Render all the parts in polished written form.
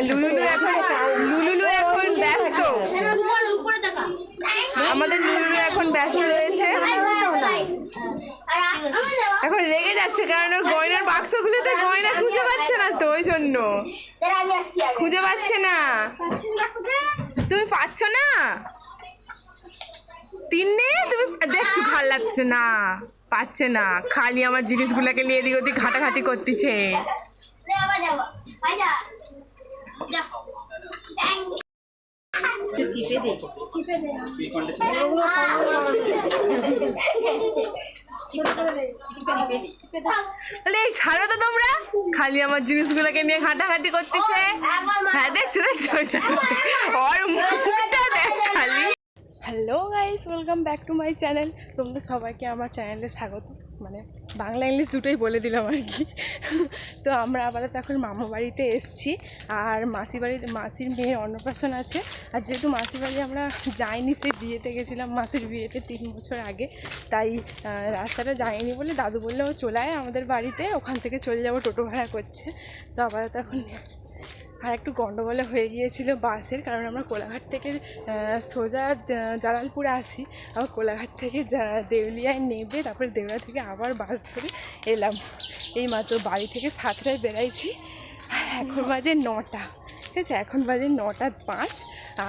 লুলুলু এখন ব্যস্ত, আমাদের লুলুলু এখন ব্যস্ত রয়েছে, এখন রেগে যাচ্ছে কারণ ওর গয়নার বাক্সগুলোতে গয়না খুঁজে পাচ্ছে না, তো ওই জন্য খুঁজে পাচ্ছে না। তুমি পাচ্ছ না তিন্নি, তুমি দেখছো ভাল লাগছে না, পাচ্ছে না, খালি আমার জিনিসগুলোকে নিয়ে এদিক ওদিক ঘাটাঘাটি করতেছে। ছাড়ো তো তোমরা, খালি আমার জিনিসগুলোকে নিয়ে ঘাটাঘাটি করতেছে। হ্যাঁ দেখছো দেখছো ওর মুখটা দেখ খালি। Hello guys, welcome back to my channel. তোমরা সবাইকে আমার চ্যানেলে স্বাগত, মানে বাংলা ইংলিশ দুটোই বলে দিলাম আর কি। তো আমরা আপাতত এখন মামা বাড়িতে এসেছি, আর মাসির মেয়ের অন্নপ্রাশন আছে। আর যেহেতু মাসির বাড়ি আমরা যাইনি, সেই বিয়েতে গেছিলাম মাসির বিয়েতে 3 বছর আগে, তাই রাস্তাটা যাইনি বলে দাদু বললে ও চলে আয় আমাদের বাড়িতে, ওখান থেকে চলে যাবো, টোটো ভাড়া করছে। তো আপাতত এখন আর একটু গন্ডগোলে হয়ে গিয়েছিল বাসের, কারণ আমরা কোলাঘাট থেকে সোজা জালালপুরে আসি, আবার কোলাঘাট থেকে দেউলিয়ায় নেবে, তারপরে দেউলিয়া থেকে আবার বাস ধরে এলাম। এই মাত্র বাড়ি থেকে 7টায় বেরাইছি, এখন বাজে 9টা, ঠিক আছে, এখন বাজে 9:05।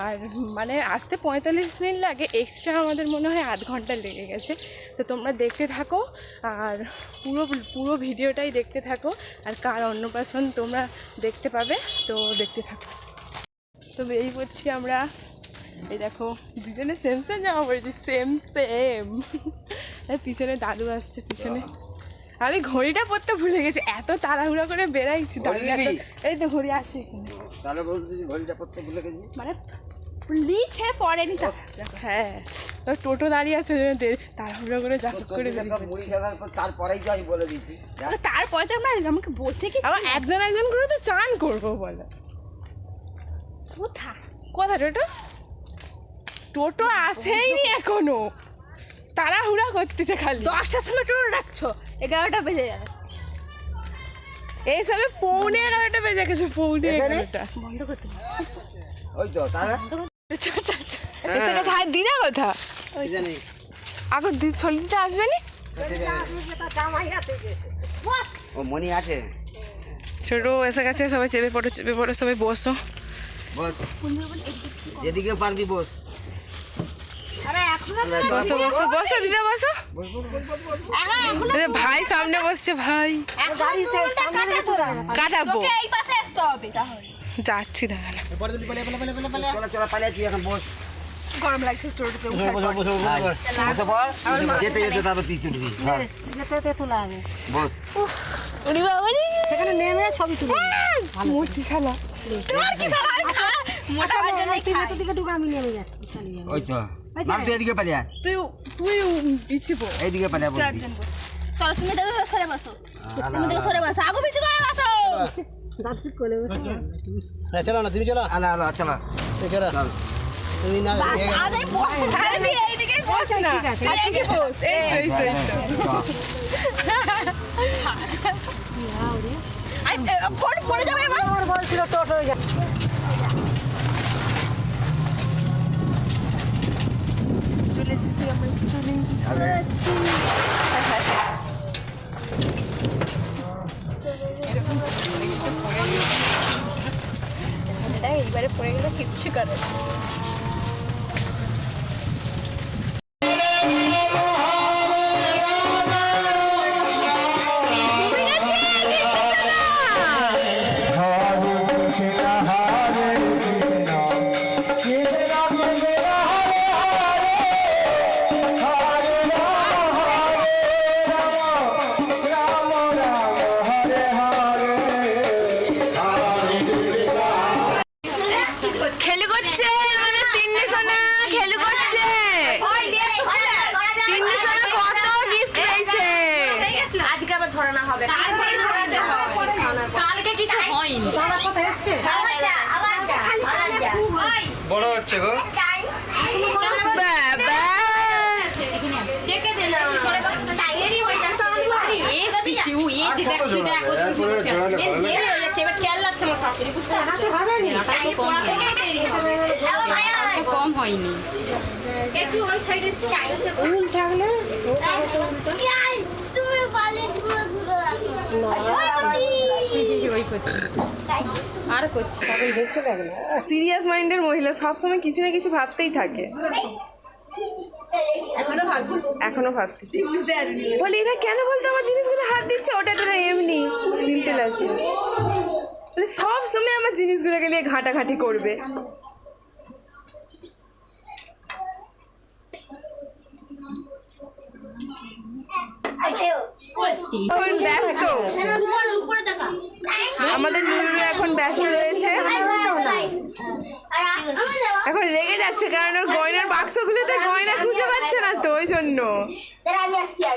আর মানে আসতে 45 মিনিট লাগে, এক্সট্রা আমাদের মনে হয় 8 ঘন্টা লেগে গেছে। তো তোমরা দেখতে থাকো, আর পুরো ভিডিওটাই দেখতে থাকো, আর কার অন্নপ্রাশন তোমরা দেখতে পাবে, তো দেখতে থাকো। তো বেরিয়ে পড়ছি আমরা, এই দেখো দুজনে সেম জামা পড়েছি, সেম পিছনে দাদু আসছে পিছনে। আমি ঘড়িটা পরতে ভুলে গেছি, এত তাড়াহুড়া করে বেরাইছি। এই তো ঘড়ি আছে মানে লিছে পড়েনি, হ্যাঁ টোটো দাঁড়িয়ে আছে, তাড়াহুড়ো করে তারপরে তো আমাকে বসে কি আবার একজন করে তো চান করবো বলো। কোথা টোটো আসেইনি এখনো, তাড়াহুড়া করতেছে খালি। 10টার সময় টোটো ডাকছো, 11টা বেজে যাবে, এই সবে 11:15 বেজে গেছে, 11:15 বন্ধ করতে ওই তো তারা দিদা কথা আগো ছলিতে আসবে নি, মনি আছে ছোট এসে গেছে, সবাই চেপে পড়ো সবাই বসো, যেদিকে পারবি বস, বসো বসো বসো দিদা বসো। ভাই সামনে বসছে, ভাই কাটাবো, যাচ্ছি দাঁড়ানো, গরম লাগছে, যেতে যেতে তারপর তুই চলবি, সেখানে নেমে ছবি তুলি, মূর্তি খেলা আমি নেমে যাচ্ছি, ওই তো এদিকে পালিয়া, তুই পিছিয়ে পড়, এইদিকে পালিয়া বলবি, চলো তুমি দেখো সরে বসো, তুমি দেখো সরে বসো, আগো পিছু করে বসো, দাদু কোলে বসো না, চলো না তুমি চলো, আলা আলা চলো চলো তুমি না আজ এই বসে এইদিকে বস না, এইদিকে বস, এই তো আই কোন পড়ে যাবে, আমার বলছিল টোটো হয়ে যাবে। চলে এসেছি আমরা, চলে এইবারে পড়ে গেলে কিচ্ছু করে না। খেলু করছে মানে তিন্নি সোনা, খেলু করছে তিন্নি সোনা, কত গিফট পেয়েছে আজকে, আবার ধরানো হবে, কালকে কিছু হয়নি, বড় হচ্ছে গো বাবা, কম হয়নি আর করছি সিরিয়াস মাইন্ডের মহিলা সবসময় কিছু না কিছু ভাবতেই থাকে। এখনো ভাবতেছি বলে এরা কেন বলতো আমার জিনিসগুলো হাত দিচ্ছে, ওটা তো এমনি সিম্পল আছে। মানে সব সময় আমার জিনিসগুলোকে নিয়ে ঘাটাঘাটি করবে। এখন ব্যস্ত, আমাদের নুরু এখন ব্যস্ত রয়েছে, এখন রেগে যাচ্ছে কারণ ওর গয়নার বাক্সগুলোতে গয়না খুঁজে পাচ্ছে না, তো ওই জন্য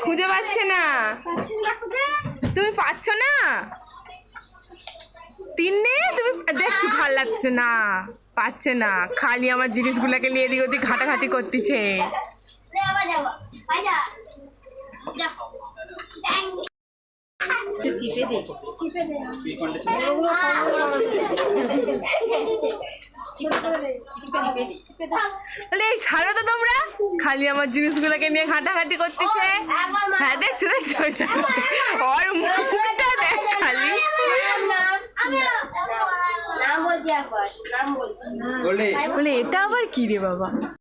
খুঁজে পাচ্ছে না। তুমি পাচ্ছ না তিন্নি, তুমি দেখছো ভাল লাগছে না, পাচ্ছে না, খালি আমার জিনিসগুলোকে নিয়ে এদিক ওদিক ঘাটাঘাটি করতেছে। চিপে দিই এই ছাড়ো তো তোমরা, খালি আমার জিনিসগুলোকে নিয়ে ঘাটাঘাটি করতেছে। হ্যাঁ দেখছো দেখছো ওর মুখটা দেখ খালি। বলে এটা আবার কি রে বাবা।